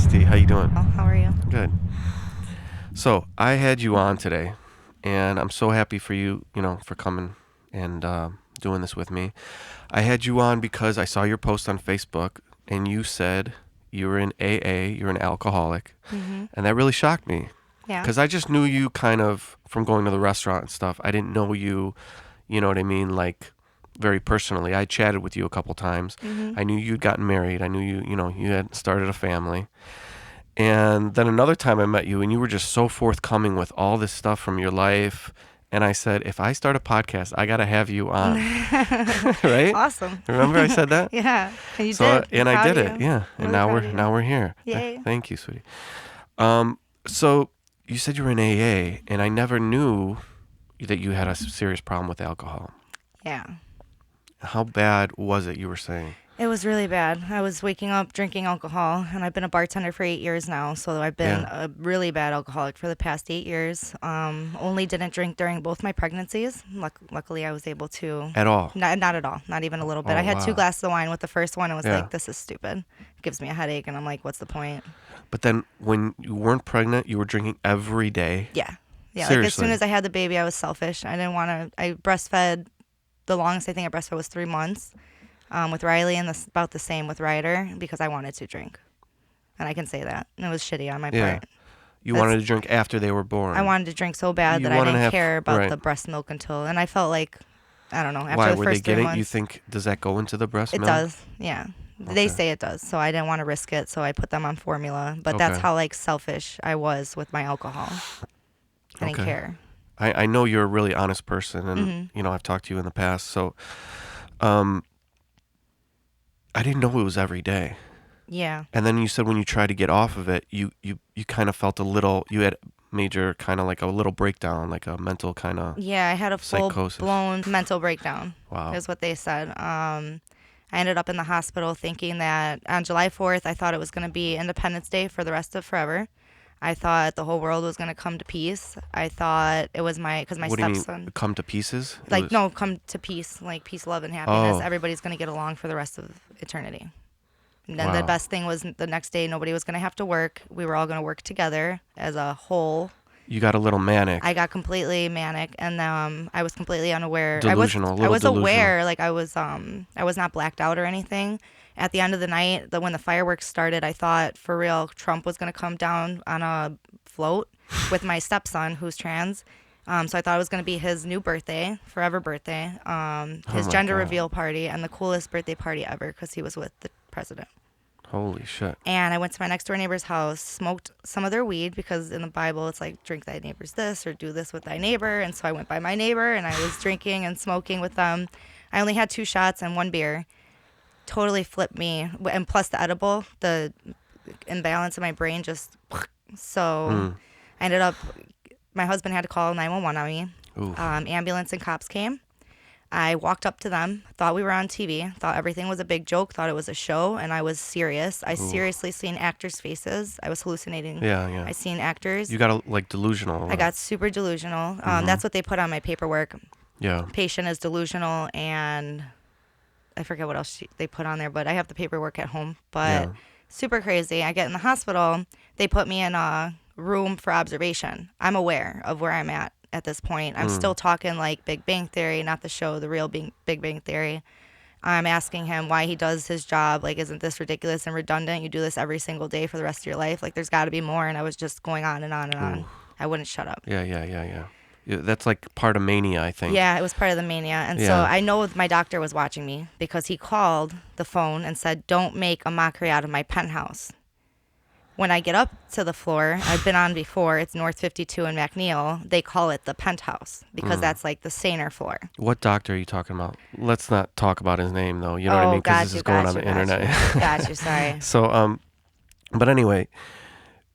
Kristy. How you doing? Oh, how are you? Good. So I had you on today, and I'm so happy for you, for coming and doing this with me. I had you on because I saw your post on Facebook, and you said you were in AA, you're an alcoholic, and that really shocked me. Yeah. Because I just knew you kind of from going to the restaurant and stuff. I didn't know you, you know what I mean, like very personally. I chatted with you a couple times. I knew you'd gotten married. I knew you had started a family. And then another time I met you, and you were just so forthcoming with all this stuff from your life. And I said, if I start a podcast, I got to have you on. Right? Awesome. Remember I said that? Yeah. And you So, did. and I'm I proud did of it. you. Yeah. And Really now we're here. Yay. Thank you, sweetie. So you said you were in AA, and I never knew that you had a serious problem with alcohol. Yeah. How bad was it, you were saying? It was really bad. I was waking up drinking alcohol, and I've been a bartender for 8 years now, so I've been a really bad alcoholic for the past 8 years. Only didn't drink during both my pregnancies. Luckily, I was able to. At all? Not at all. Not even a little bit. Oh, I had wow. 2 glasses of wine with the first one. I was Yeah. like, this is stupid. It gives me a headache, and I'm like, what's the point? But then when you weren't pregnant, you were drinking every day? Yeah. Yeah. Seriously? Like as soon as I had the baby, I was selfish. I didn't want to. I breastfed. The longest I think I breastfed was 3 months. With Riley, and about the same with Ryder, because I wanted to drink. And I can say that. And it was shitty on my part. You wanted to drink after they were born. I wanted to drink so bad that I didn't care about the breast milk until, and I felt like, I don't know, after Why the were first they 3 getting? months. You think, does that go into the breast It milk? does, yeah. They say it does, so I didn't want to risk it, so I put them on formula. But that's Okay. how selfish I was with my alcohol. I didn't care. I know you're a really honest person, and I've talked to you in the past, so I didn't know it was every day. Yeah. And then you said when you tried to get off of it, you kind of felt you had major kind of like a little breakdown, like a mental kind of Yeah, I had a psychosis. full-blown mental breakdown. Wow. Is what they said. I ended up in the hospital thinking that on July 4th, I thought it was going to be Independence Day for the rest of forever. I thought the whole world was going to come to peace. I thought it was because my What do you stepson. mean, come to pieces? No, come to peace, like peace, love, and happiness. Oh. Everybody's going to get along for the rest of eternity. And then Wow. the best thing was the next day, nobody was going to have to work. We were all going to work together as a whole. You got a little manic. I got completely manic, and I was completely unaware. Delusional, I was delusional. aware, like I was not blacked out or anything. At the end of the night, when the fireworks started, I thought for real Trump was going to come down on a float with my stepson, who's trans. So I thought it was going to be his new birthday, forever birthday, his gender reveal party, and the coolest birthday party ever because he was with the president. Holy shit. And I went to my next door neighbor's house, smoked some of their weed because in the Bible it's like drink thy neighbor's this or do this with thy neighbor. And so I went by my neighbor and I was drinking and smoking with them. I only had 2 shots and 1 beer. Totally flipped me. And plus the edible, the imbalance in my brain just... So I ended up... My husband had to call 911 on me. Ambulance and cops came. I walked up to them, thought we were on TV, thought everything was a big joke, thought it was a show, and I was serious. I seriously seen actors' faces. I was hallucinating. Yeah. I seen actors. You got delusional. I got super delusional. That's what they put on my paperwork. Yeah. Patient is delusional, and I forget what else they put on there, but I have the paperwork at home. But super crazy. I get in the hospital. They put me in a room for observation. I'm aware of where I'm at this point. I'm still talking like Big Bang Theory, not the show, the real Big Bang Theory. I'm asking him why he does his job. Like, isn't this ridiculous and redundant? You do this every single day for the rest of your life. Like, there's got to be more. And I was just going on and on and on. I wouldn't shut up. Yeah. That's like part of mania, I think. Yeah, it was part of the mania. And so I know my doctor was watching me because he called the phone and said, don't make a mockery out of my penthouse. When I get up to the floor, I've been on before, it's North 52 in McNeil. They call it the penthouse because that's like the saner floor. What doctor are you talking about? Let's not talk about his name, though. You know what I mean? Because this is going on the internet. Got you, sorry. So, but anyway,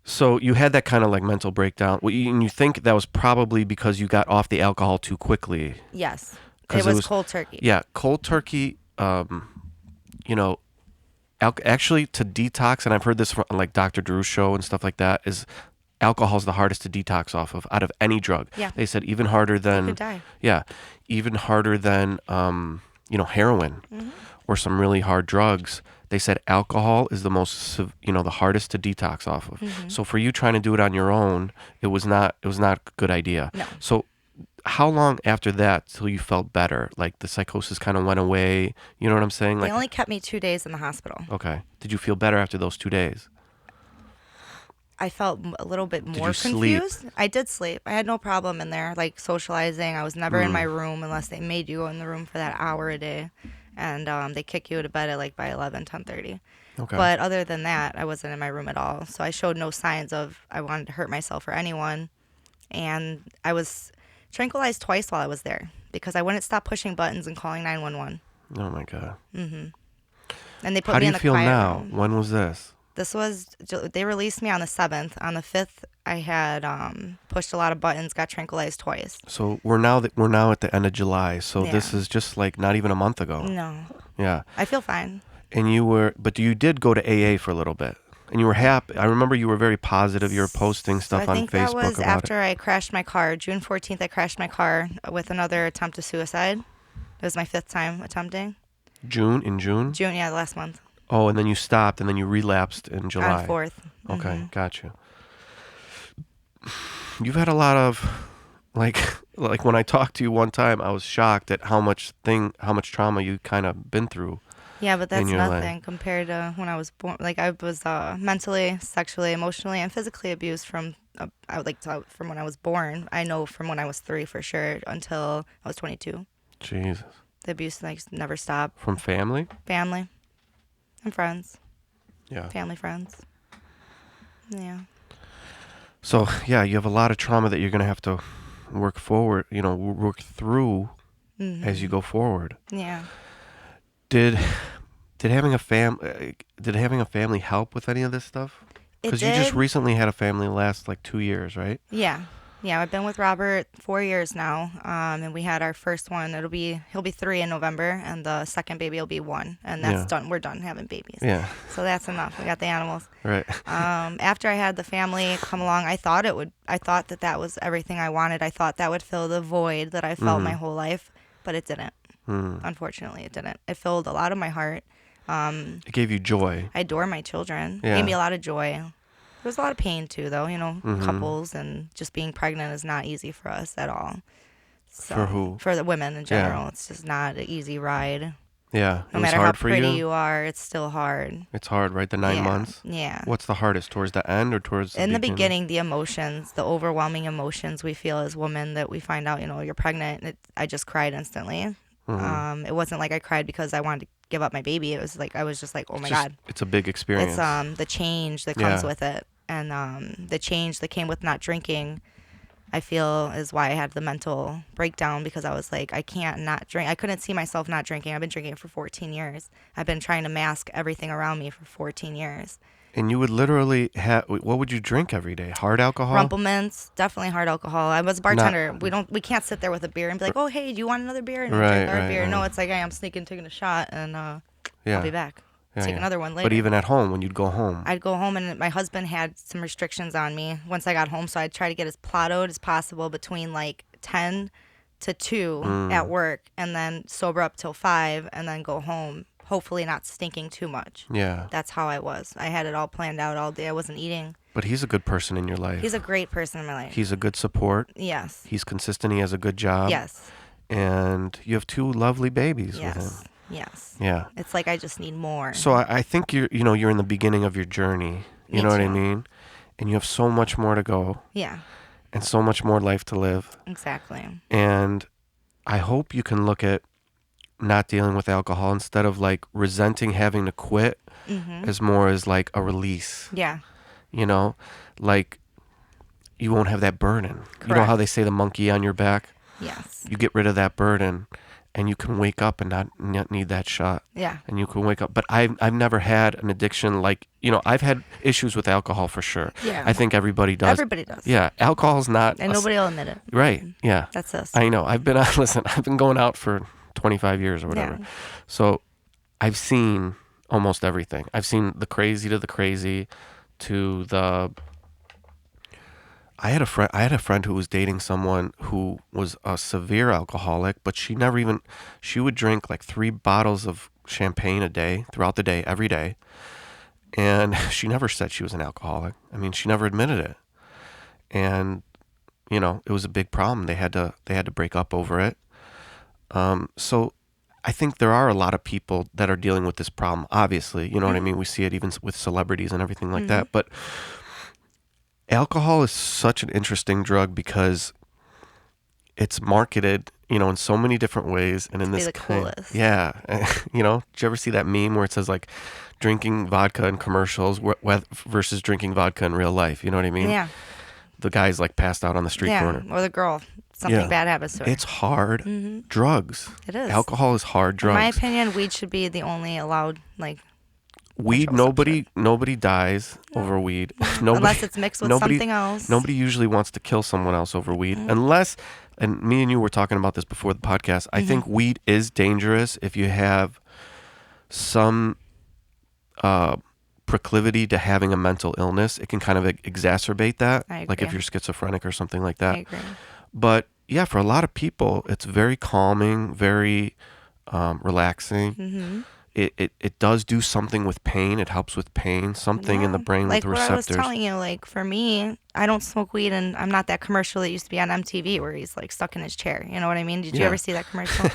so you had that kind of like mental breakdown. And you think that was probably because you got off the alcohol too quickly. Yes. It was cold turkey. Yeah, cold turkey, actually to detox, and I've heard this from like Dr. Drew's show and stuff like that, is alcohol's the hardest to detox off of out of any drug. Yeah. They said even harder than You could die. Yeah, even harder than heroin or some really hard drugs, they said alcohol is the the hardest to detox off of. So for you trying to do it on your own, it was not a good idea. No. So how long after that till you felt better? Like the psychosis kind of went away. You know what I'm saying? They Like, only kept me 2 days in the hospital. okay. Did you feel better after those 2 days? I felt a little bit more you sleep? confused. I did sleep. I had no problem in there, like socializing. I was never in my room unless they made you go in the room for that hour a day. And they kick you to bed at like by 11, 10:30. Okay. But other than that, I wasn't in my room at all. So I showed no signs of I wanted to hurt myself or anyone. And I was tranquilized twice while I was there because I wouldn't stop pushing buttons and calling 911. Oh my God. And they put How do me you in the feel quiet now? room. When was this? This was, they released me on the 7th. On the 5th, I had pushed a lot of buttons, got tranquilized twice. So we're now at the end of July. So this is just like not even a month ago. No. Yeah. I feel fine. And but you did go to AA for a little bit. And you were happy. I remember you were very positive. You were posting stuff on Facebook I think that was about after I crashed my car. June 14th, I crashed my car with another attempt of suicide. It was my 5th time attempting. In June? June, yeah, last month. Oh, and then you stopped, and then you relapsed in July. On 4th. Okay, got you. You've had a lot of, like when I talked to you one time, I was shocked at how much trauma you kind of been through. Yeah, but that's your nothing life. compared to when I was born. Like I was mentally, sexually, emotionally, and physically abused from from when I was born. I know from when I was 3 for sure until I was 22. Jesus. The abuse never stopped. From family? Family and friends. Yeah. Family, friends. Yeah. So, yeah, you have a lot of trauma that you're going to have to work through as you go forward. Yeah. Did having a family help with any of this stuff? Because you just recently had a family last like 2 years, right? Yeah. Yeah, I've been with Robert 4 years now, and we had our first one. He'll be 3 in November, and the second baby will be 1, and that's done. We're done having babies. Yeah. So that's enough. We got the animals. Right. After I had the family come along, I thought that was everything I wanted. I thought that would fill the void that I felt my whole life, but it didn't. Unfortunately, it didn't. It filled a lot of my heart. It gave you joy. I adore my children. Yeah. It gave me a lot of joy. There was a lot of pain too, though. Couples and just being pregnant is not easy for us at all. So, for who? For the women in general, it's just not an easy ride. Yeah. No matter how pretty you are, it's still hard. It's hard, right? The 9 months? Yeah. What's the hardest? Towards the end or towards the beginning? In the beginning, the emotions, the overwhelming emotions we feel as women that we find out, you're pregnant. I just cried instantly. It wasn't like I cried because I wanted to give up my baby. It was like I was just like, oh my God. It's a big experience. It's the change that comes with it. And the change that came with not drinking, I feel, is why I had the mental breakdown, because I was like, I can't not drink. I couldn't see myself not drinking. I've been drinking for 14 years. I've been trying to mask everything around me for 14 years. And you would literally what would you drink every day? Hard alcohol? Rumplements, definitely hard alcohol. I was a bartender. We can't sit there with a beer and be like, oh, hey, do you want another beer? And drink our beer. Right. No, it's like, hey, I'm taking a shot, and I'll be back. Take another one later. But even at home, when you'd go home? I'd go home, and my husband had some restrictions on me once I got home, so I'd try to get as plateaued as possible between like 10 to 2 at work, and then sober up till 5, and then go home, hopefully not stinking too much. Yeah. That's how I was. I had it all planned out all day. I wasn't eating. But he's a good person in your life. He's a great person in my life. He's a good support. Yes. He's consistent. He has a good job. Yes. And you have 2 lovely babies with him. Yes. Yeah. It's like I just need more. So I think you're in the beginning of your journey. You know what I mean? And you have so much more to go. Yeah. And so much more life to live. Exactly. And I hope you can look at not dealing with alcohol instead of like resenting having to quit as more as like a release. Yeah. Like you won't have that burden. Correct. You know how they say the monkey on your back? Yes. You get rid of that burden. And you can wake up and not need that shot. Yeah. And you can wake up. But I've never had an addiction like, I've had issues with alcohol for sure. Yeah. I think everybody does. Everybody does. Yeah. Alcohol's not. And nobody will admit it. Right. Yeah. That's us. I know. I've been going out for 25 years or whatever. Yeah. So I've seen almost everything. I've seen the crazy to the crazy to the... I had a friend who was dating someone who was a severe alcoholic, but she would drink like 3 bottles of champagne a day, throughout the day, every day. And she never said she was an alcoholic. I mean, she never admitted it. And, it was a big problem. They had to break up over it. So I think there are a lot of people that are dealing with this problem, obviously. You know what I mean? We see it even with celebrities and everything like that. But alcohol is such an interesting drug because it's marketed, in so many different ways. And in this coolest. Yeah. Did you ever see that meme where it says like drinking vodka in commercials versus drinking vodka in real life? You know what I mean? Yeah. The guy's like passed out on the street corner. Or the girl. Something bad happens to her. It's hard drugs. It is. Alcohol is hard drugs. In my opinion, weed should be the only allowed, weed, nobody dies over weed. Unless it's mixed with something else. Nobody usually wants to kill someone else over weed. Unless, and me and you were talking about this before the podcast, I think weed is dangerous if you have some proclivity to having a mental illness. It can kind of exacerbate that. I agree. Like if you're schizophrenic or something like that. I agree. But yeah, for a lot of people, it's very calming, very relaxing. It does do something with pain. It helps with pain, something in the brain with receptors. Like what I was telling you, for me, I don't smoke weed, and I'm not that commercial that used to be on MTV where he's stuck in his chair. You know what I mean? Did you ever see that commercial?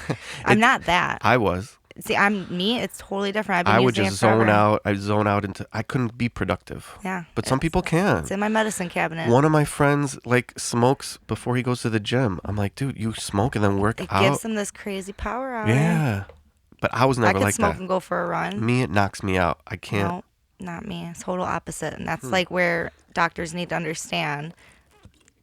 I'm not that. I was. See, it's totally different. I would just zone out. I zone out I couldn't be productive. Yeah. But some people can. It's in my medicine cabinet. One of my friends smokes before he goes to the gym. I'm like, dude, you smoke and then work out. It gives him this crazy power out. Yeah. But I was never like that. I could smoke and go for a run. Me, it knocks me out. I can't. No, not me. It's total opposite. And that's where doctors need to understand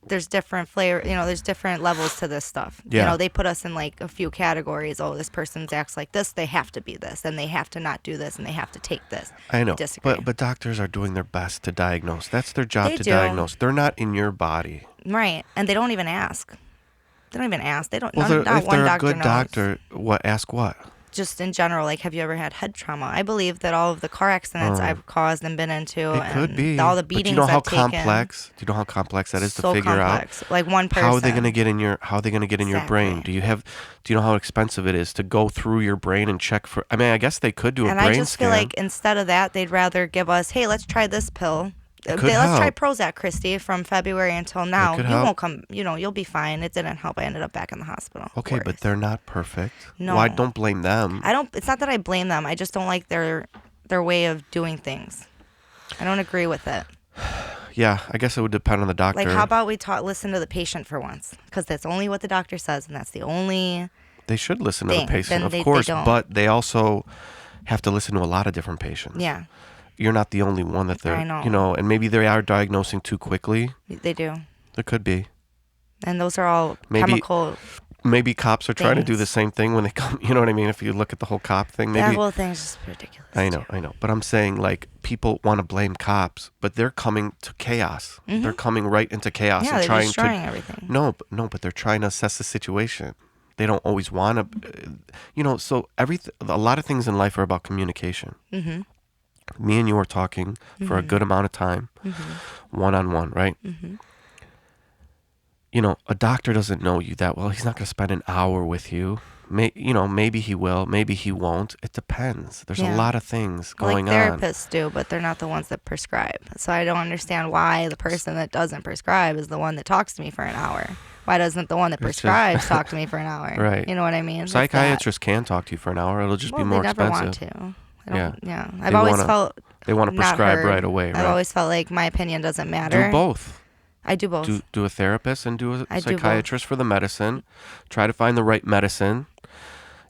there's different flavor, there's different levels to this stuff. Yeah. They put us in a few categories. Oh, this person acts like this, they have to be this, and they have to not do this, and they have to take this. I know. I disagree. But doctors are doing their best to diagnose. That's their job diagnose. They're not in your body. Right. And they don't even ask. They don't even ask. They don't. Well, not if one they're a doctor good knows. Doctor, ask what? Just in general, have you ever had head trauma? I believe that all of the car accidents I've caused and been into, it could be all the beatings I've taken. Do you know how complex that is to figure complex. out? Like one person. How are they going to get in your brain? Do you know how expensive it is to go through your brain and check for? I mean, I guess they could do a brain scan. And I just feel like instead of that, they'd rather give us, hey, let's try this pill. Let's try Prozac, Kristy, from February until now. You won't come, you'll be fine. It didn't help. I ended up back in the hospital. Okay, but they're not perfect. No. Why don't blame them? It's not that I blame them. I just don't like their way of doing things. I don't agree with it. Yeah, I guess it would depend on the doctor. How about we listen to the patient for once? Because that's only what the doctor says, and that's the only They should listen to the patient, of course, but they also have to listen to a lot of different patients. Yeah. You're not the only one that they're, I know. And maybe they are diagnosing too quickly. They do. There could be. And those are all chemical. Maybe cops are trying to do the same thing when they come. You know what I mean? If you look at the whole cop thing, maybe. That whole thing's just ridiculous. I know. But I'm saying people want to blame cops, but they're coming to chaos. Mm-hmm. They're coming right into chaos and they're trying destroying everything. No, but they're trying to assess the situation. They don't always want to, so a lot of things in life are about communication. Mm-hmm. Me and you are talking for a good amount of time, one-on-one, right? Mm-hmm. A doctor doesn't know you that well. He's not going to spend an hour with you. Maybe he will, maybe he won't. It depends. There's a lot of things going on. Therapists do, but they're not the ones that prescribe. So I don't understand why the person that doesn't prescribe is the one that talks to me for an hour. Why doesn't the one that prescribes talk to me for an hour? Right. You know what I mean? Psychiatrists can talk to you for an hour. It'll just be more expensive. They never want to. Yeah. I've always felt they want to prescribe right away, right? I've always felt like my opinion doesn't matter. Do both. I do both. Do a therapist and do a psychiatrist for the medicine. Try to find the right medicine.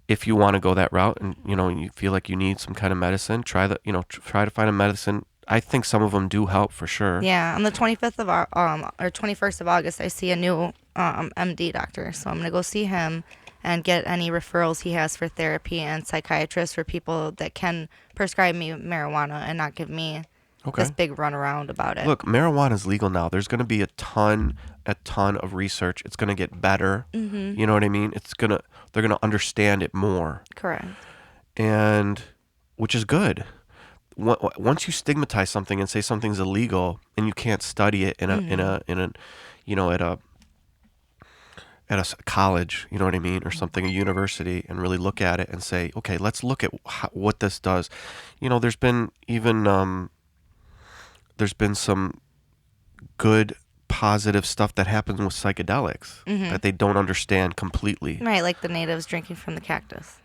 If you want to go that route and you feel like you need some kind of medicine, try to find a medicine. I think some of them do help for sure. Yeah, on the 25th of or 21st of August, I see a new MD doctor, so I'm gonna go see him and get any referrals he has for therapy and psychiatrists for people that can prescribe me marijuana and not give me this big runaround about it. Look, marijuana is legal now. There's going to be a ton of research. It's going to get better. Mm-hmm. You know what I mean? They're going to understand it more. Correct. And which is good. Once you stigmatize something and say something's illegal and you can't study it at a college, you know what I mean, or something, a university, and really look at it and say, okay, let's look at what this does. You know, there's been some good positive stuff that happens with psychedelics that they don't understand completely. Right, like the natives drinking from the cactus.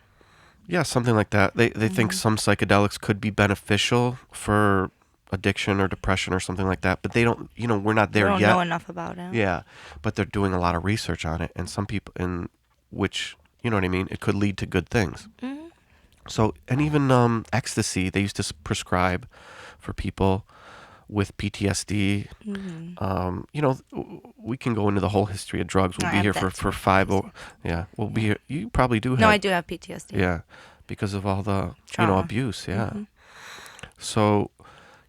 Yeah, something like that. They think some psychedelics could be beneficial for addiction or depression or something like that, but they don't, we're not there yet. We don't know enough about it. Yeah, but they're doing a lot of research on it, and some people, in which, you know what I mean, it could lead to good things. Mm-hmm. So, and even ecstasy, they used to prescribe for people with PTSD. We can go into the whole history of drugs. We'll be here for 5 or we'll be here. You probably do have. No, I do have PTSD. Yeah, because of all the trauma. Abuse. Yeah. So,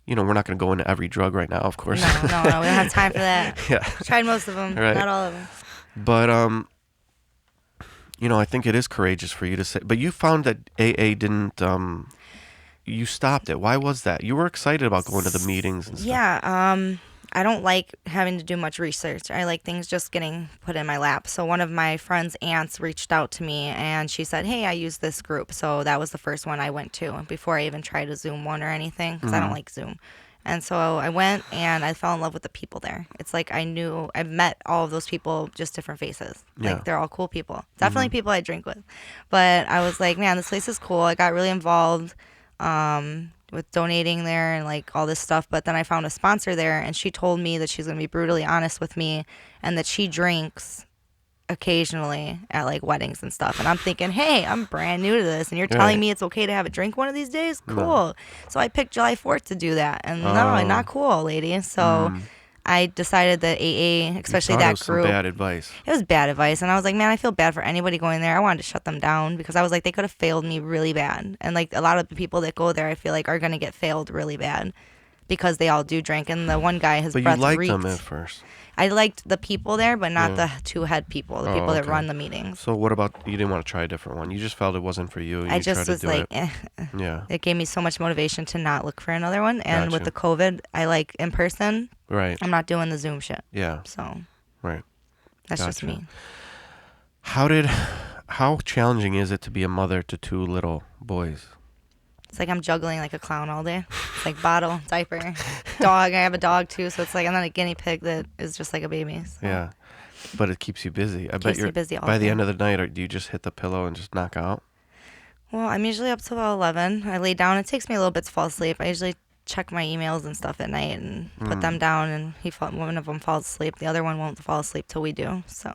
we're not going to go into every drug right now, of course. No, we don't have time for that. Yeah, tried most of them, right. Not all of them. But I think it is courageous for you to say. But you found that AA didn't. You stopped it. Why was that? You were excited about going to the meetings and stuff. Yeah. I don't like having to do much research. I like things just getting put in my lap. So one of my friend's aunts reached out to me and she said, hey, I use this group. So that was the first one I went to before I even tried a Zoom one or anything because I don't like Zoom. And so I went and I fell in love with the people there. It's like I've met all of those people, just different faces. Yeah. Like they're all cool people. Definitely people I drink with. But I was like, man, this place is cool. I got really involved with donating there and like all this stuff. But then I found a sponsor there and she told me that she's going to be brutally honest with me and that she drinks occasionally at like weddings and stuff. And I'm thinking, hey, I'm brand new to this and you're telling me it's okay to have a drink one of these days? Cool. No. So I picked July 4th to do that. And no, not cool, lady. So I decided that AA, especially that group. It was bad advice. It was bad advice. And I was like, man, I feel bad for anybody going there. I wanted to shut them down because I was like, they could have failed me really bad. And like a lot of the people that go there, I feel like are going to get failed really bad because they all do drink. And the one guy, his breath reeked. But you liked them at first. I liked the people there, but not the two head people, the people that run the meetings. So what about, you didn't want to try a different one? You just felt it wasn't for you. And I just was like, Yeah. It gave me so much motivation to not look for another one. And with the COVID, I like in person. Right. I'm not doing the Zoom shit. Yeah. So. Right. That's just me. How challenging is it to be a mother to 2 little boys? It's like I'm juggling like a clown all day. It's like bottle, diaper, dog. I have a dog too, so it's like I'm not a guinea pig that is just like a baby. So. Yeah, but it keeps you busy. I bet you're busy all by day. the end of the night. Do you just hit the pillow and just knock out? Well, I'm usually up till about 11. I lay down. It takes me a little bit to fall asleep. I usually check my emails and stuff at night and put them down. And one of them falls asleep. The other one won't fall asleep till we do. So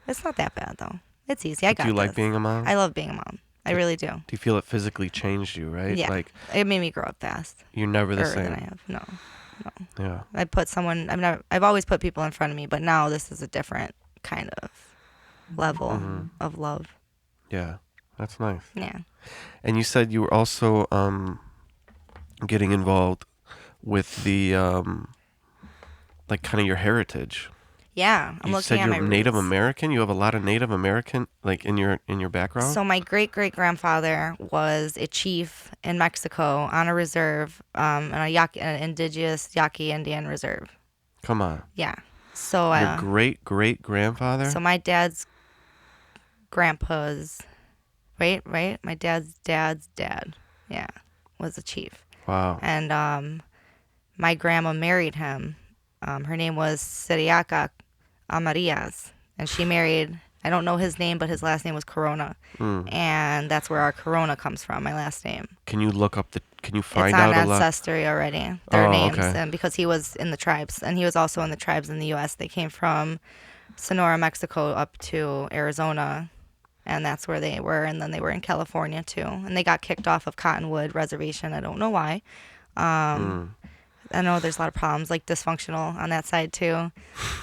it's not that bad though. It's easy. I got this. Do you like being a mom? I love being a mom. I really do. Do you feel it physically changed you, right? Yeah. Like it made me grow up fast. You're never the Earlier same. than I have. No. Yeah. I've always put people in front of me, but now this is a different kind of level of love. Yeah. That's nice. Yeah. And you said you were also getting involved with the like kind of your heritage. Yeah, I'm looking at my roots. You said you're Native American. You have a lot of Native American like in your background. So my great-great-grandfather was a chief in Mexico on a reserve, an indigenous Yaqui Indian reserve. Come on. Yeah. So your great-great-grandfather. So my dad's grandpa's, right. My dad's dad, yeah, was a chief. Wow. And my grandma married him. Her name was Siriaca Amarillas, and she married, I don't know his name, but his last name was Corona, and that's where our Corona comes from, my last name. Can you find out a lot? It's on Ancestry already, their names, and because he was in the tribes, and he was also in the tribes in the U.S. They came from Sonora, Mexico, up to Arizona, and that's where they were, and then they were in California, too, and they got kicked off of Cottonwood Reservation. I don't know why. I know there's a lot of problems, like dysfunctional on that side too.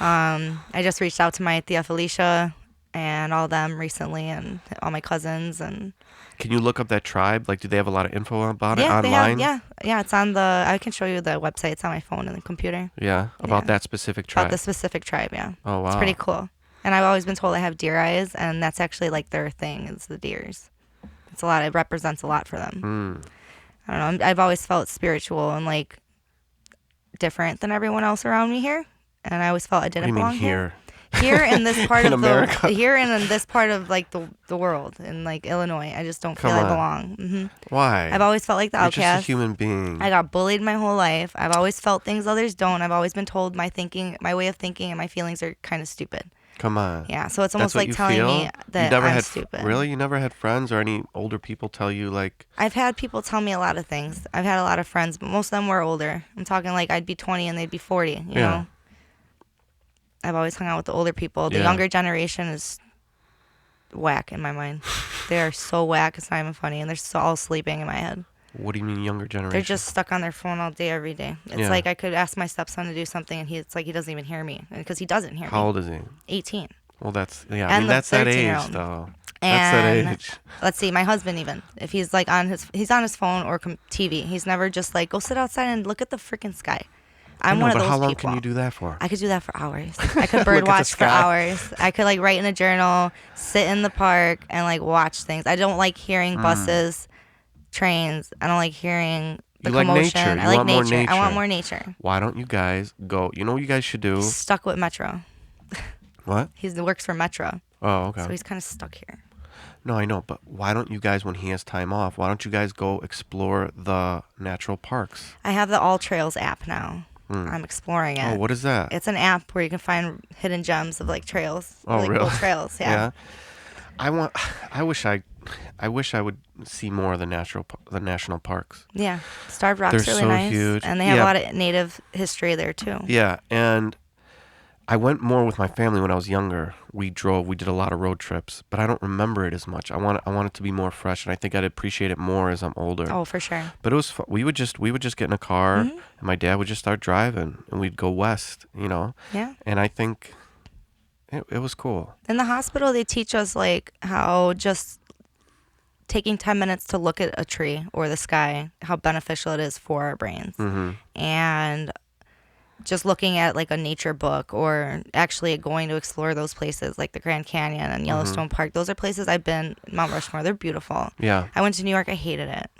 I just reached out to my Tia Felicia and all them recently, and all my cousins. And can you look up that tribe? Like, do they have a lot of info about it online? Yeah, it's on the. I can show you the website. It's on my phone and the computer. Yeah, about that specific tribe. About the specific tribe, yeah. Oh wow, it's pretty cool. And I've always been told I have deer eyes, and that's actually like their thing. Is the deers. It's a lot. It represents a lot for them. I don't know. I've always felt spiritual and like different than everyone else around me here, and I always felt I didn't belong here. Here in this part In of America? here in this part of like the world in like Illinois, I just don't feel Come I on. belong. Why? I've always felt like the You're just a outcast. human being. I got bullied my whole life. I've always felt things others don't. I've always been told my way of thinking, and my feelings are kind of stupid. Come on. Yeah, so it's That's almost what like you telling feel? me You that never I'm had stupid. Really? You never had friends or any older people tell you like? I've had people tell me a lot of things. I've had a lot of friends, but most of them were older. I'm talking like I'd be 20 and they'd be 40. You know. I've always hung out with the older people. The younger generation is whack in my mind. They are so whack. It's not even funny, and they're all sleeping in my head. What do you mean younger generation? They're just stuck on their phone all day, every day. It's like I could ask my stepson to do something, and it's like he doesn't even hear me because he doesn't hear me. How old is he? 18. Well, that's I And mean that's that age 13-year-old. though. And that's that age. let's see, my husband even if he's like he's on his phone or TV. He's never just like go sit outside and look at the freaking sky. I'm one of those But how long people. can you do that for? I could do that for hours. I could bird Look at the watch for sky. hours. I could like write in a journal, sit in the park, and like watch things. I don't like hearing buses, trains. I don't like hearing the You like commotion. nature. I You like want more nature. I want nature. more nature. Why don't you guys go? You know what you guys should do? Stuck with Metro. What? He works for Metro, Oh, okay. so he's kind of stuck here. No, I know, but why don't you guys, when he has time off, why don't you guys go explore the natural parks? I have the All Trails app now. I'm exploring it. Oh, what is that? It's an app where you can find hidden gems of like trails. Oh, really? really? Cool trails. Yeah. I wish I would see more of the national parks. Yeah. Starved Rock's They're really so nice. huge. And they have a lot of native history there too. Yeah, and I went more with my family when I was younger. We did a lot of road trips, but I don't remember it as much. I want it to be more fresh, and I think I'd appreciate it more as I'm older. Oh, for sure. But it was fun. We would just get in a car, and my dad would just start driving, and we'd go west, Yeah. And I think it was cool. In the hospital, they teach us like how just taking 10 minutes to look at a tree or the sky, how beneficial it is for our brains. And just looking at like a nature book or actually going to explore those places like the Grand Canyon and Yellowstone Park. Those are places I've been. Mount Rushmore, they're beautiful. Yeah. I went to New York. I hated it.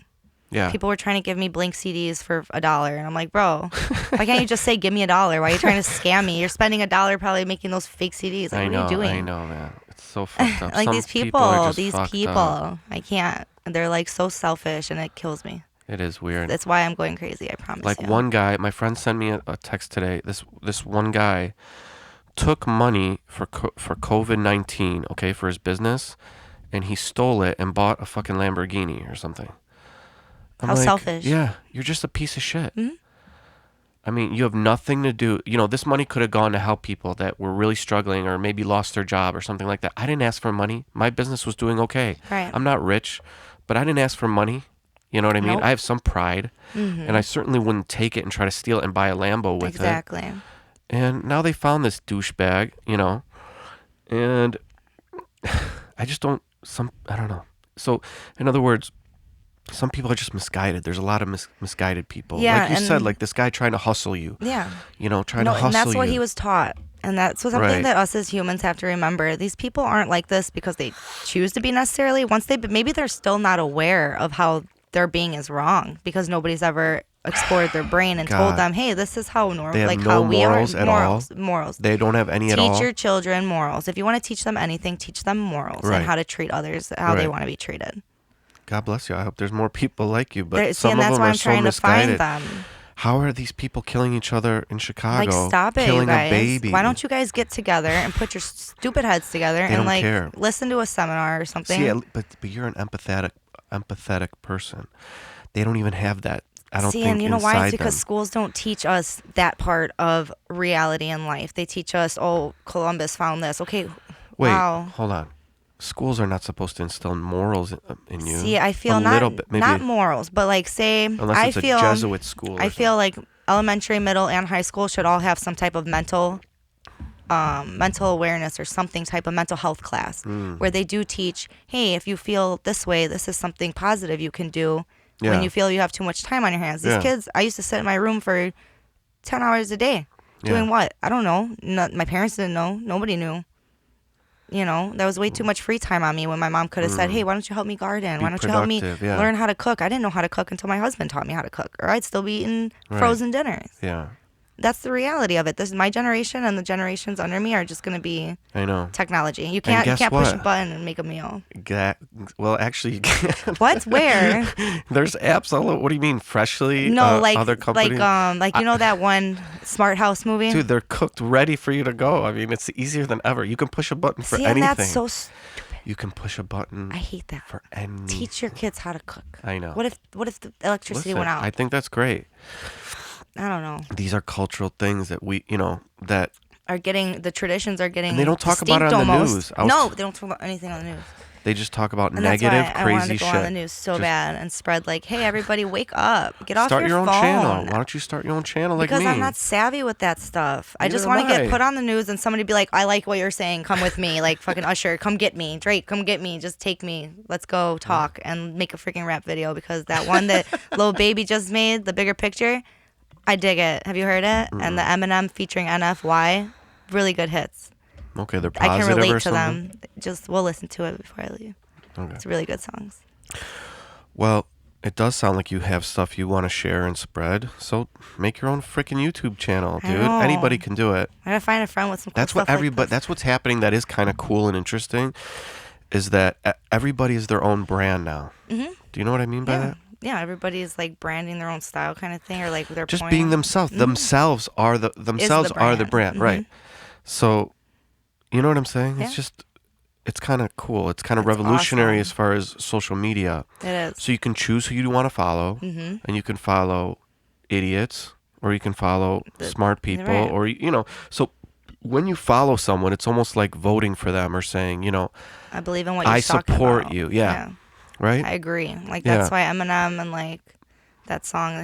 Yeah. People were trying to give me blank CDs for $1, and I'm like, bro, why can't you just say give me $1? Why are you trying to scam me? You're spending $1 probably making those fake CDs. Like, what are you doing? I know, man. It's so fucked up. Like Some these are people, just fucked up. I can't. They're like so selfish, and it kills me. It is weird. That's why I'm going crazy. I promise. Like you. one guy, my friend sent me a text today. This one guy took money for COVID-19, okay, for his business, and he stole it and bought a fucking Lamborghini or something. I'm How like, selfish. Yeah, you're just a piece of shit. I mean, you have nothing to do. This money could have gone to help people that were really struggling or maybe lost their job or something like that. I didn't ask for money. My business was doing okay. Right. I'm not rich, but I didn't ask for money. You know what I mean? Nope. I have some pride, and I certainly wouldn't take it and try to steal it and buy a Lambo with it. Exactly. And now they found this douchebag, and I just don't. I don't know. So, in other words, some people are just misguided. There's a lot of misguided people. Yeah, like you said, and- like this guy trying to hustle you. Yeah. Trying to hustle you. And that's what he was taught. And that's something Right. that us as humans have to remember. These people aren't like this because they choose to be necessarily. Maybe they're still not aware of how their being is wrong because nobody's ever explored their brain and told God. them, hey, this is how normal, They have like no how we are. morals at all? Morals. They don't have any at all. Teach your children morals. If you want to teach them anything, teach them morals Right. and how to treat others, how they Right. want to be treated. God bless you. I hope there's more people like you, but some And of that's them why are I'm so trying to misguided. find them. How are these people killing each other in Chicago? Like, stop it, killing you guys. a baby. Why don't you guys get together and put your stupid heads together and don't like care. listen to a seminar or something? See, but you're an empathetic person. They don't even have that. I don't think and you know why? inside It's because them. schools don't teach us that part of reality in life. They teach us, oh, Columbus found this. Okay, Wait, wow. hold on. Schools are not supposed to instill morals in you. See, I feel a little bit, maybe, not morals, but like say, unless I it's feel a Jesuit school. I feel like elementary, middle, and high school should all have some type of mental awareness or something type of mental health class where they do teach, hey, if you feel this way, this is something positive you can do when you feel you have too much time on your hands. These kids, I used to sit in my room for 10 hours a day doing what? I don't know. My parents didn't know. Nobody knew. There was way too much free time on me when my mom could have said, hey, why don't you help me garden? Why don't you help me productive, learn how to cook? I didn't know how to cook until my husband taught me how to cook, or I'd still be eating frozen dinners. Yeah. that's the reality of it. This my generation and the generations under me are just going to be I know. technology. You can't push a button and make a meal. Well, actually, you can. What? Where? There's apps all over. What do you mean, Freshly? No, other companies? like you know that one Smart House movie? Dude, they're cooked, ready for you to go. I mean, it's easier than ever. You can push a button for anything. And that's so stupid. You can push a button. I hate that. For any. Teach your kids how to cook. I know. What if the electricity went out? I think that's great. I don't know. These are cultural things that that are getting, the traditions are getting. And they don't talk about it on the news. No, they don't talk about anything on the news. They just talk about and negative, that's why crazy I wanted to go shit. on the news so bad and spread like, hey, everybody, wake up, get off your phone. Start your own channel. Why don't you start your own channel like me? Because I'm not savvy with that stuff. I just Neither want to am get I. put on the news and somebody be like, I like what you're saying. Come with me, like fucking Usher. Come get me, Drake. Come get me. Just take me. Let's go talk and make a freaking rap video because that one that Lil Baby just made, the bigger picture, I dig it. Have you heard it? Mm-hmm. And the Eminem featuring NFY, really good hits. Okay, they're positive I can relate or to something? them. Just we'll listen to it before I leave. Okay. It's really good songs. Well, it does sound like you have stuff you want to share and spread. So make your own freaking YouTube channel, dude. Anybody can do it. I gotta find a friend with some. That's cool what stuff everybody. Like that's what's happening. That is kind of cool and interesting. Is that everybody is their own brand now? Mm-hmm. Do you know what I mean by that? Yeah, everybody's like branding their own style, kind of thing, or like their just being themselves. Mm-hmm. Themselves are the brand, mm-hmm. Right? So, you know what I'm saying? Yeah. It's kind of cool. It's kind of revolutionary awesome. As far as social media. It is. So you can choose who you want to follow, mm-hmm. and you can follow idiots, or you can follow smart people, right. Or So when you follow someone, it's almost like voting for them or saying, I believe in what you're I talking support about. you. Yeah. Right. I agree. Like that's why Eminem and like that song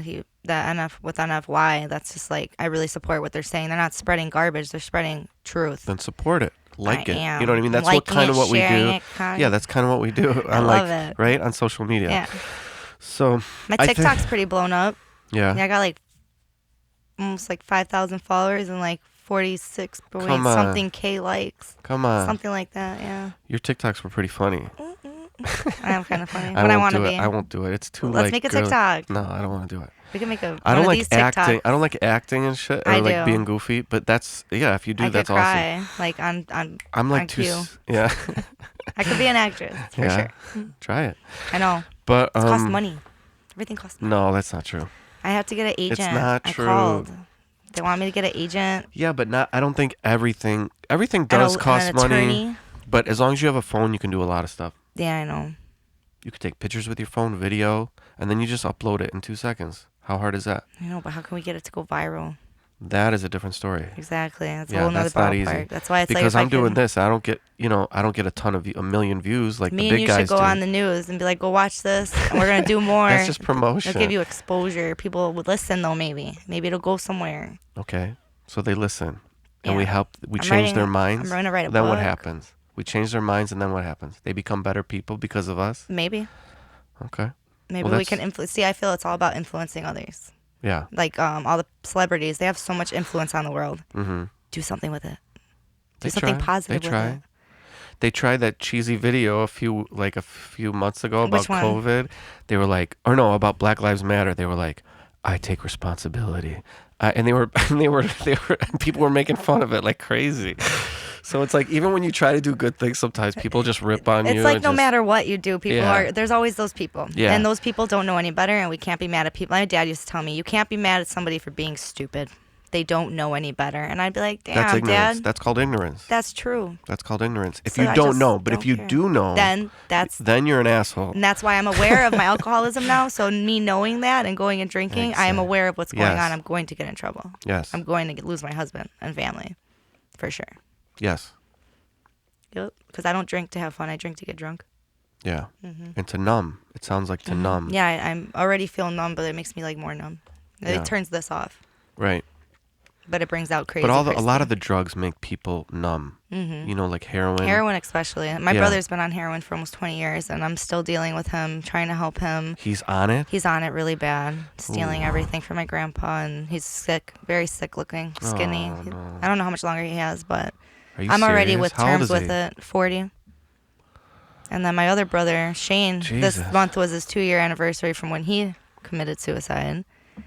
that with NFY. That's just like I really support what they're saying. They're not spreading garbage. They're spreading truth. Then support it. Like I it. Am. You know what I mean? That's Liking what kind of what we do. Yeah, that's kind of what we do. I love it. Right? On social media. Yeah. So my TikTok's pretty blown up. Yeah. I got like almost like 5,000 followers and like 46 something K likes. Come on. Something like that, yeah. Your TikToks were pretty funny. I am kind of funny. When I want to be. I won't do it. It's too Let's make a TikTok. No, I don't want to do it. We can make a I don't one like of these acting. TikToks. I don't like acting and shit. Or like being goofy. But that's if you do, that's cry, awesome. Like on I'm like on too. cue. Yeah. I could be an actress for sure. Try it. I know. But it costs money. Everything costs money. No, that's not true. I have to get an agent. It's not true. I called. They want me to get an agent. Yeah, but not. I don't think everything does cost money. But as long as you have a phone, you can do a lot of stuff. Yeah, I know. You could take pictures with your phone, video, and then you just upload it in 2 seconds. How hard is that? I know, but how can we get it to go viral? That is a different story. Exactly. That's a whole nother ballpark. That's why it's because like I'm doing this, I don't get a million views like the big guys do. Me and you should go on the news and be like, go watch this, and we're gonna do more. That's just promotion. It'll give you exposure. People would listen though. Maybe it'll go somewhere. Okay, so they listen, and we help. We change their minds. I'm gonna write a book. Then what happens? We change their minds, and then what happens? They become better people because of us. Maybe. Okay. Maybe we can influence. See, I feel it's all about influencing others. Yeah. Like all the celebrities, they have so much influence on the world. Mm-hmm. Do something with it. Do something positive with it. They tried that cheesy video a few months ago about COVID. They were like, or no, about Black Lives Matter. They were like, I take responsibility, and people were making fun of it like crazy. So it's like even when you try to do good things, sometimes people just rip on you. It's like no matter what you do, there's always those people. Yeah. And those people don't know any better, and we can't be mad at people. My dad used to tell me, you can't be mad at somebody for being stupid. They don't know any better. And I'd be like, damn, that's ignorance. Dad. That's called ignorance. That's true. That's called ignorance. If you don't know, but if you do know, then you're an asshole. And that's why I'm aware of my alcoholism now. So me knowing that and going and drinking, I am aware of what's going on. I'm going to get in trouble. Yes. I'm going to lose my husband and family, for sure. Yes. Yep. Because I don't drink to have fun. I drink to get drunk. Yeah. Mm-hmm. And to numb. It sounds like to numb. Yeah, I'm already feel numb, but it makes me like more numb. It turns this off. Right. But it brings out crazy. But a lot of the drugs make people numb. Mm-hmm. Like heroin. Heroin especially. My brother's been on heroin for almost 20 years, and I'm still dealing with him, trying to help him. He's on it? He's on it really bad. Stealing everything from my grandpa, and he's sick, very sick looking, skinny. Oh, no. I don't know how much longer he has, but I'm already with terms with it. 40. And then my other brother, Shane, this month was his 2-year anniversary from when he committed suicide.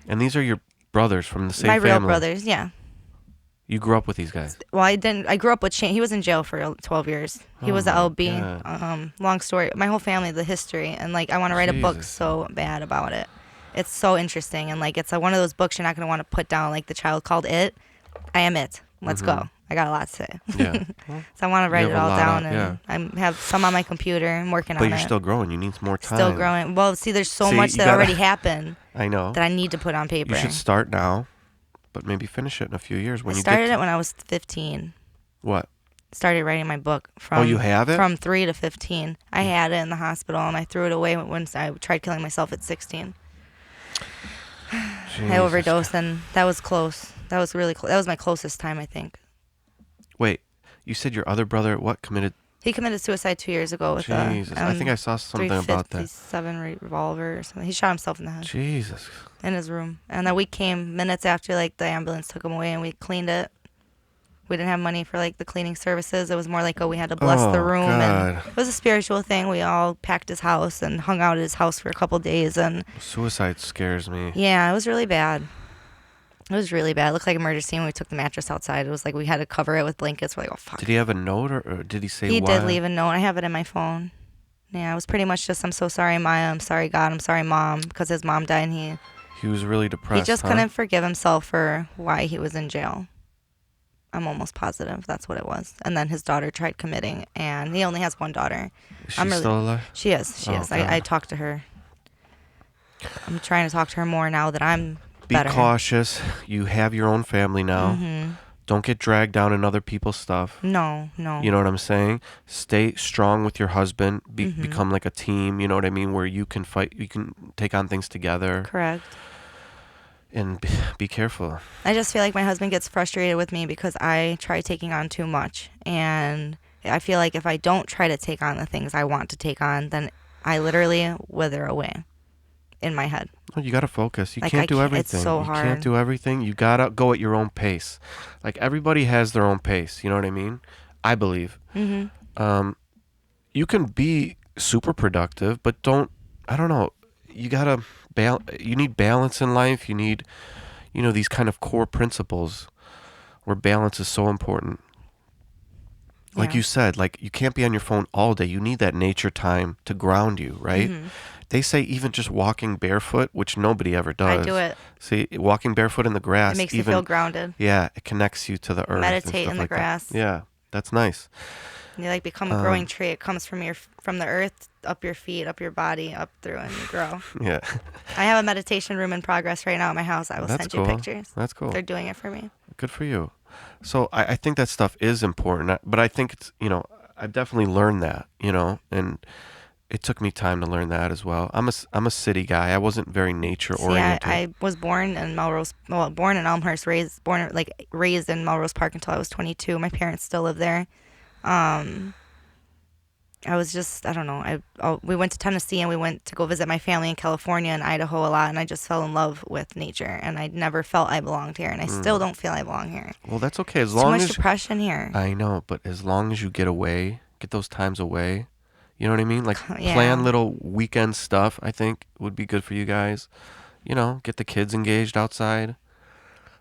And these are your brothers from the same My family. real brothers, yeah. You grew up with these guys. Well, I didn't. I grew up with Shane. He was in jail for 12 years. He was a my LB. God. Long story. My whole family, the history, and like I want to write a book Jesus. so bad about it. It's so interesting, and like it's one of those books you're not gonna want to put down. Like the child called it. I am it. Let's go. I got a lot to say. Yeah. Well, So I want to write have it a all lot down, of- and I have some on my computer. I'm working But on you're it. still growing. You need more time. Still growing. Well, see, there's so See, much you that gotta- already happened I know. that I need to put on paper. You should start now, but maybe finish it in a few years when I you started get it when I was 15. What? Started writing my book from Oh, you have it? from 3 to 15. I had it in the hospital and I threw it away when I tried killing myself at 16. I overdosed and that was close. That was really close. That was my closest time, I think. Wait, you said your other brother committed? He committed suicide 2 years ago with Jesus, I think I saw something about that. 357 revolver or something. He shot himself in the head Jesus. in his room. And then we came minutes after like the ambulance took him away and we cleaned it. We didn't have money for like the cleaning services. It was more like, we had to bless the room. God. And it was a spiritual thing. We all packed his house and hung out at his house for a couple days. And Suicide scares me. yeah, it was really bad. It was really bad. It looked like a murder scene when we took the mattress outside. It was like we had to cover it with blankets. We're like, oh, fuck. Did he have a note or did he say He why? did leave a note. I have it in my phone. Yeah, it was pretty much just, I'm so sorry, Maya. I'm sorry, God. I'm sorry, Mom. Because his mom died and He was really depressed. he just huh? couldn't forgive himself for why he was in jail. I'm almost positive that's what it was. And then his daughter tried committing, and he only has one daughter. Is she still alive? She is. She Oh, is. God. I talked to her. I'm trying to talk to her more now that I'm Be better. cautious. You have your own family now. Mm-hmm. Don't get dragged down in other people's stuff. No. You know what I'm saying? Stay strong with your husband. Mm-hmm. Become like a team. You know what I mean? Where you can fight. You can take on things together. Correct. And be careful. I just feel like my husband gets frustrated with me because I try taking on too much. And I feel like if I don't try to take on the things I want to take on, then I literally wither away in my head. Well, you got to focus. You Like, can't do everything. it's so you hard. can't do everything. You got to go at your own pace. Like everybody has their own pace. You know what I mean? I believe. Mm-hmm. You can be super productive, but I don't know. You got to you need balance in life. You need, these kind of core principles where balance is so important. Like Yeah. you said, like you can't be on your phone all day. You need that nature time to ground you, right? Mm-hmm. They say even just walking barefoot, which nobody ever does. I do it. See, walking barefoot in the grass. It makes even, you feel grounded. Yeah, it connects you to the earth. Meditate and stuff in the like grass. That. Yeah, that's nice. You like become a growing tree. It comes from the earth up your feet, up your body, up through, and you grow. Yeah. I have a meditation room in progress right now at my house. I will That's send cool. you pictures. That's cool. They're doing it for me. Good for you. So I think that stuff is important, but I think it's, I've definitely learned that, and it took me time to learn that as well. I'm a city guy. I wasn't very nature oriented. I was born in born in Elmhurst, raised in Melrose Park until I was 22. My parents still live there. I was just, I don't know. We went to Tennessee and we went to go visit my family in California and Idaho a lot, and I just fell in love with nature, and I never felt I belonged here, and I still don't feel I belong here. Well, that's okay as Too long much as depression here. I know, but as long as you get those times away, you know what I mean? Like Yeah. plan little weekend stuff. I think would be good for you guys. Get the kids engaged outside.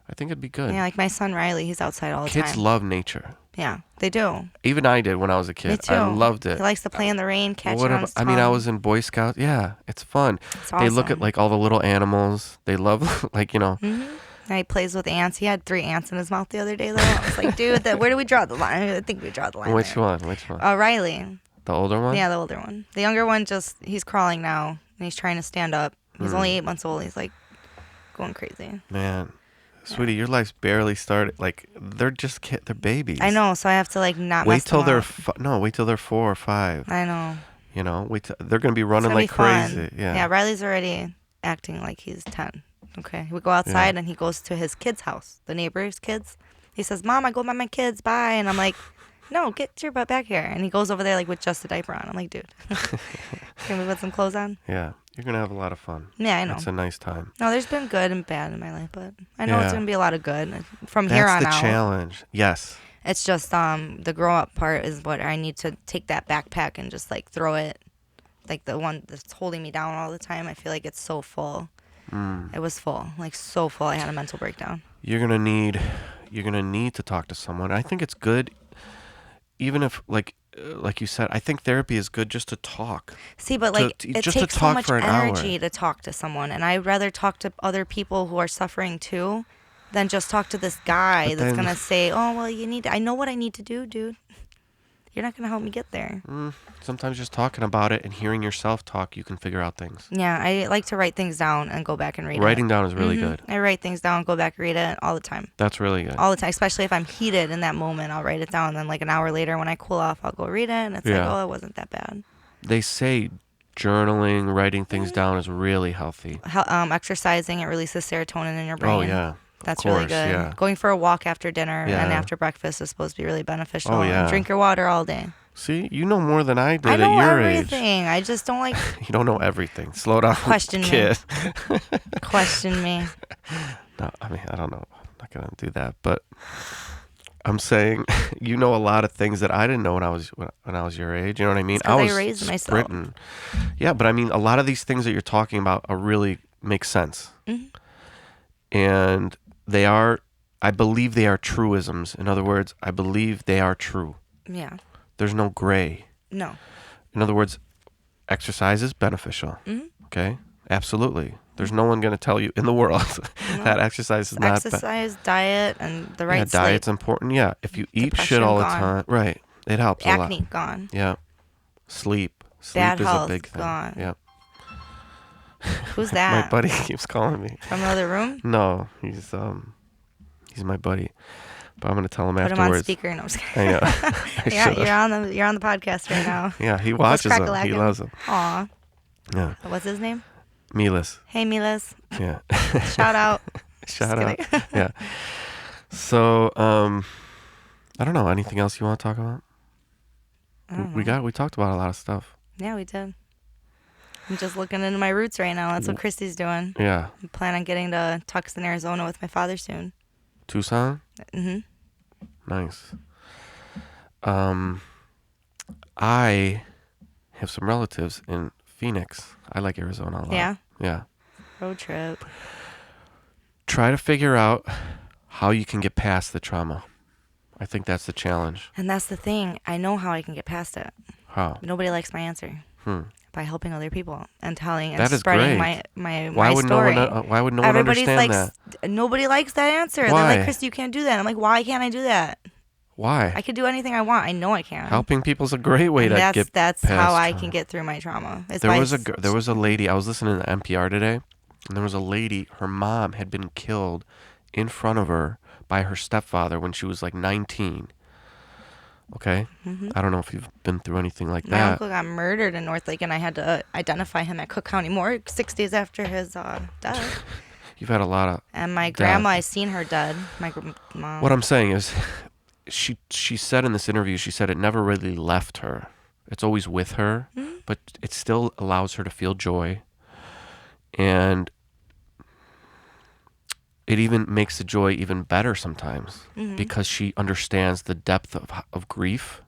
I think it'd be good. Yeah, like my son Riley, he's outside all the time. Kids love nature. Yeah, they do. Even I did when I was a kid. Me too. I loved it. He likes to play in the rain, catch it on his tongue. I was in Boy Scouts. Yeah, it's fun. It's They look awesome. at like all the little animals. They love Mm-hmm. And he plays with ants. He had 3 ants in his mouth the other day, though. I was like, dude, where do we draw the line? I think we draw the line Which there. one? Riley. The older one? Yeah, the older one. The younger one he's crawling now, and he's trying to stand up. He's only 8 months old. He's like going crazy. Man, sweetie, your life's barely started. Like they're just they're babies. I know, so I have to like not Wait mess till them they're up. wait till they're 4 or 5. I know. Wait till they're gonna be running It's like gonna be crazy. fun. Yeah. Yeah, Riley's already acting like he's 10. Okay. We go outside and he goes to his kids' house, the neighbor's kids. He says, Mom, I go by my kids. Bye. And I'm like, no, get your butt back here. And he goes over there like with just a diaper on. I'm like, dude, can we put some clothes on? Yeah. You're gonna have a lot of fun. Yeah, I know. It's a nice time. No, there's been good and bad in my life, but I know it's Yeah. going to be a lot of good from here on That's out. the challenge. Yes. It's just the grow up part is what I need to take that backpack and just like throw it, like the one that's holding me down all the time. I feel like it's so full. It was full, like so full. I had a mental breakdown. You're gonna need to talk to someone. I think it's good, even if like you said, I think therapy is good just to talk. See, but like it just to takes so talk much for an energy hour. to talk to someone, and I'd rather talk to other people who are suffering too than just talk to this guy But that's then- gonna say, "Oh, well, I know what I need to do, dude. You're not gonna help me get there." Sometimes just talking about it and hearing yourself talk, you can figure out things. Yeah, I like to write things down and go back and read it. Writing down is really good. I write things down, go back, read it all the time. That's really good. All the time, especially if I'm heated in that moment, I'll write it down. And then like an hour later when I cool off, I'll go read it, and it's like, oh, it wasn't that bad. They say journaling, writing things down is really healthy. Exercising, it releases serotonin in your brain. Oh, yeah. That's really good. Yeah. Going for a walk after dinner Yeah. and after breakfast is supposed to be really beneficial. Oh, yeah. And drink your water all day. See, you know more than I did I know at your everything. I just don't like age. You don't know everything. Slow down, Question me. kid. question me. No, I mean, I don't know. I'm not going to do that. But I'm saying you know a lot of things that I didn't know when I was your age. You know what I mean? It's 'cause I I was raised myself. sprinting. Yeah, but I mean, a lot of these things that you're talking about are really make sense. And they are, I believe they are truisms. In other words, I believe they are true. Yeah. There's no gray. No. In other words, exercise is beneficial. Okay? Absolutely. There's no one going to tell you in the world that exercise is not Exercise, diet, and the right sleep. diet's important. Yeah. If you eat Depression shit all the gone. time, right. It helps a lot. Acne gone. Yeah. Sleep. Sleep Bad is health a big thing. gone. Yeah. Who's My that? buddy keeps calling me. From the other room? No, he's my buddy. But I'm going to tell him Put him afterwards. on speaker. No, I'm just kidding. I know. I Yeah, should've. you're on the podcast right now. Yeah, he watches them. He crack-a-lackin'. loves them. Aw. Yeah. What's his name? Milas. Hey, Milas. Yeah. Shout out. Shout Just out. kidding. Yeah. So, I don't know. Anything else you want to talk about? We talked about a lot of stuff. Yeah, we did. I'm just looking into my roots right now. That's what Kristy's doing. Yeah. I plan on getting to Tucson, Arizona with my father soon. Tucson? Mm-hmm. Nice. I have some relatives in Phoenix. I like Arizona a lot. Yeah? Yeah. Road trip. Try to figure out how you can get past the trauma. I think that's the challenge. And that's the thing. I know how I can get past it. How? Nobody likes my answer. By helping other people and telling and That is spreading great. my Why would story. why would no one Everybody's understand like, that? nobody likes that answer. Why? They're like, Kristy, you can't do that. I'm like, why can't I do that? Why? I can do anything I want. I know I can. Helping people's a great way And to get that's past how I trauma. can get through my trauma. It's There by was a lady. I was listening to NPR today, and there was a lady. Her mom had been killed in front of her by her stepfather when she was like 19. Okay, I don't know if you've been through anything like My that. uncle got murdered in North Lake, and I had to identify him at Cook County Morgue 6 days after his death. You've had a lot of. And my grandma, I seen her dead. My mom. What I'm saying is, she said in this interview, she said it never really left her. It's always with her, but it still allows her to feel joy, and it even makes the joy even better sometimes because she understands the depth of grief,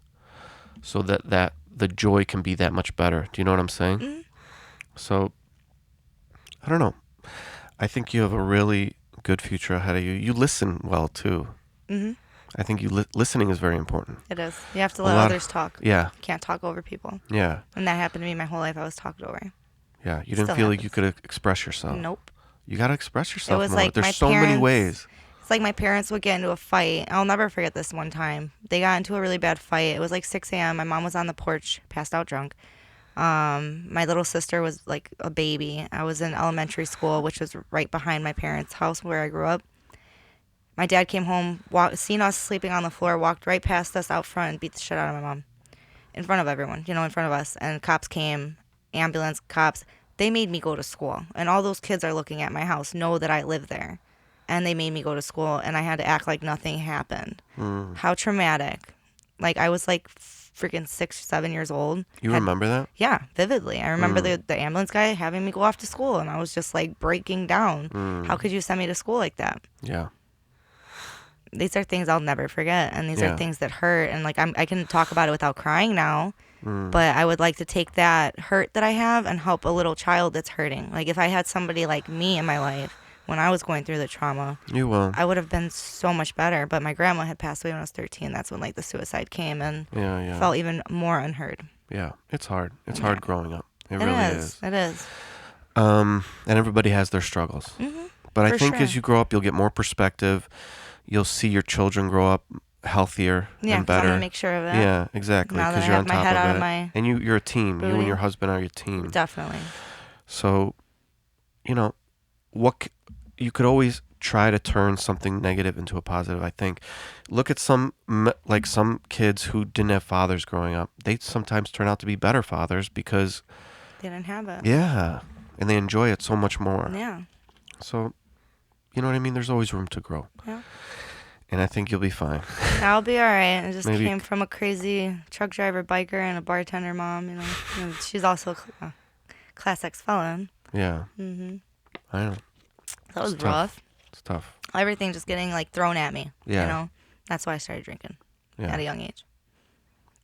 so that the joy can be that much better. Do you know what I'm saying? So, I don't know. I think you have a really good future ahead of you. You listen well too. I think listening is very important. It is. You have to let others talk. Yeah. You can't talk over people. Yeah. And that happened to me my whole life. I was talked over. Yeah. You didn't Still feel like you happens. could express yourself. Nope. You got to express yourself was more. like There's my so many parents- ways. It's like my parents would get into a fight. I'll never forget this one time. They got into a really bad fight. It was like 6 a.m. My mom was on the porch, passed out drunk. My little sister was like a baby. I was in elementary school, which was right behind my parents' house where I grew up. My dad came home, seen us sleeping on the floor, walked right past us out front and beat the shit out of my mom. In front of everyone, in front of us. And cops came, ambulance, cops. They made me go to school. And all those kids are looking at my house, know that I live there. And they made me go to school, and I had to act like nothing happened. How traumatic. Like, I was like freaking 6 or 7 years old. You remember that? Yeah, vividly. I remember the ambulance guy having me go off to school, and I was just like breaking down. How could you send me to school like that? Yeah. These are things I'll never forget, and these Yeah. are things that hurt. And like I can talk about it without crying now, But I would like to take that hurt that I have and help a little child that's hurting. Like if I had somebody like me in my life when I was going through the trauma, you will. I would have been so much better. But my grandma had passed away when I was 13. That's when like the suicide came, and felt even more unheard. Yeah, it's hard. It's hard growing up. It really is. It is. And everybody has their struggles. But I think as you grow up, you'll get more perspective. You'll see your children grow up healthier and better. I'm gonna make sure of it. Yeah, exactly. Now that Because I you're have on my top head out of of it. my And you're a team. booty. You and your husband are your team. Definitely. So, you know, you could always try to turn something negative into a positive, I think. Look at some kids who didn't have fathers growing up. They sometimes turn out to be better fathers because they didn't have it. Yeah. And they enjoy it so much more. Yeah. So, you know what I mean? There's always room to grow. Yeah. And I think you'll be fine. I'll be all right. I just came from a crazy truck driver, biker, and a bartender mom. You know, and she's also a Class X felon. Yeah. I know. That was rough. It's tough. Everything just getting like thrown at me. Yeah. You know, that's why I started drinking at a young age.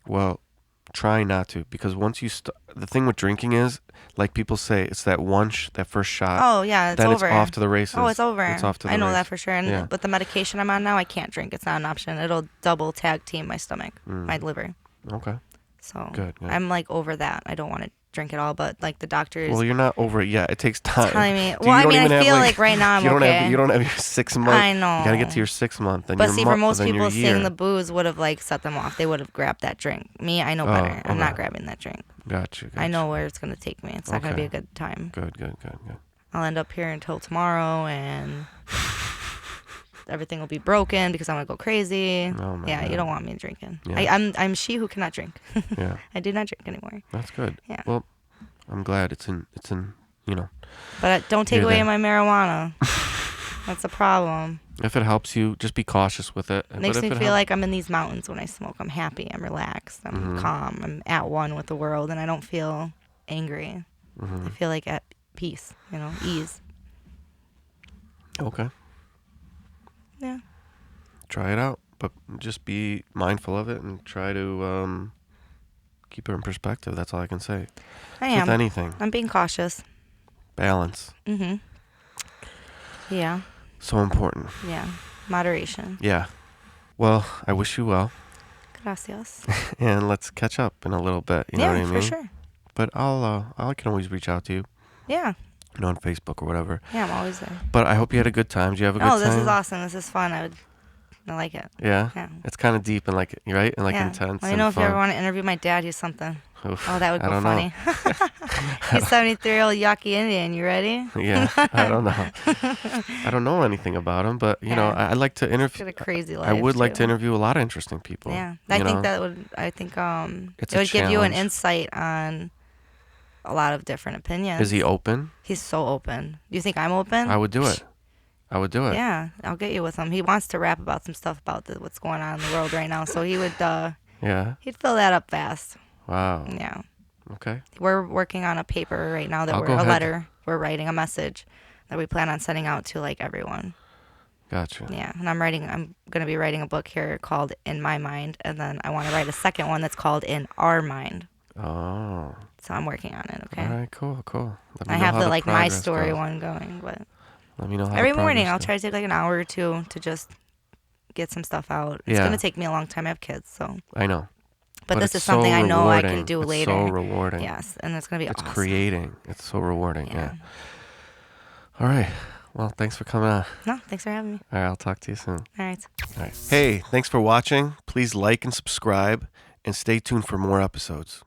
Well, try not to, because once you the thing with drinking is, like people say, it's that that first shot. Oh yeah, it's then over. It's off to the races. Oh, it's over. It's off to the I know races. that for sure. And with the medication I'm on now, I can't drink. It's not an option. It'll double tag team my stomach, my liver. Okay. So good. I'm like over that. I don't want to drink at all, but like the doctors. Well, you're not over it yet. It takes time. Telling me. Well, I mean, I feel like right now I'm okay. You don't have your 6 month. I know. You gotta get to your 6 month. But see, for most people, seeing the booze would have like set them off. They would have grabbed that drink. Me, I know better. I'm not grabbing that drink. Got you. I know where it's gonna take me. It's not gonna be a good time. Good. I'll end up here until tomorrow, and everything will be broken because I'm gonna go crazy. Oh, yeah, you don't want me drinking. Yeah. I'm she who cannot drink. Yeah. I do not drink anymore. That's good. Yeah. Well, I'm glad it's in you know. But don't take away my marijuana. That's a problem. If it helps you, just be cautious with it. It makes me feel like I'm in these mountains when I smoke. I'm happy. I'm relaxed. I'm calm. I'm at one with the world, and I don't feel angry. I feel like at peace. You know, ease. Okay. Yeah. Try it out, but just be mindful of it and try to keep it in perspective. That's all I can say. I am. With anything. I'm being cautious. Balance. Yeah. So important. Yeah. Moderation. Yeah. Well, I wish you well. Gracias. And let's catch up in a little bit. You know what I mean? Yeah, for sure. But I can always reach out to you. Yeah. You know, on Facebook or whatever. Yeah, I'm always there. But I hope you had a good time. Did you have a good time? Oh, this is awesome. This is fun. I like it. Yeah? Yeah. It's kind of deep and like, right? And like intense. Well, you know, if you ever want to interview my dad, he's something. Oof, oh, that would go funny. He's 73-year-old Yaqui Indian. You ready? Yeah, I don't know. I don't know anything about him, but you know, I'd like to interview. Got a crazy life. I would like to interview a lot of interesting people. Yeah, I think it would give you an insight on a lot of different opinions. Is he open? He's so open. Do you think I'm open? I would do it. Yeah, I'll get you with him. He wants to rap about some stuff about what's going on in the world right now, so he would. He'd fill that up fast. Wow. Yeah. Okay. We're working on a paper right now letter. We're writing a message that we plan on sending out to like everyone. Gotcha. Yeah, and I'm going to be writing a book here called In My Mind, and then I want to write a second one that's called In Our Mind. Oh. So I'm working on it, okay? All right, cool. I have the like my story one going, but let me know how every morning I'll try to take like an hour or two to just get some stuff out. It's going to take me a long time. I have kids, so. I know. But this is something I know I can do later. It's so rewarding. Yes, and it's going to be awesome. It's creating. It's so rewarding, yeah. All right. Well, thanks for coming on. No, thanks for having me. All right, I'll talk to you soon. All right. Hey, thanks for watching. Please like and subscribe, and stay tuned for more episodes.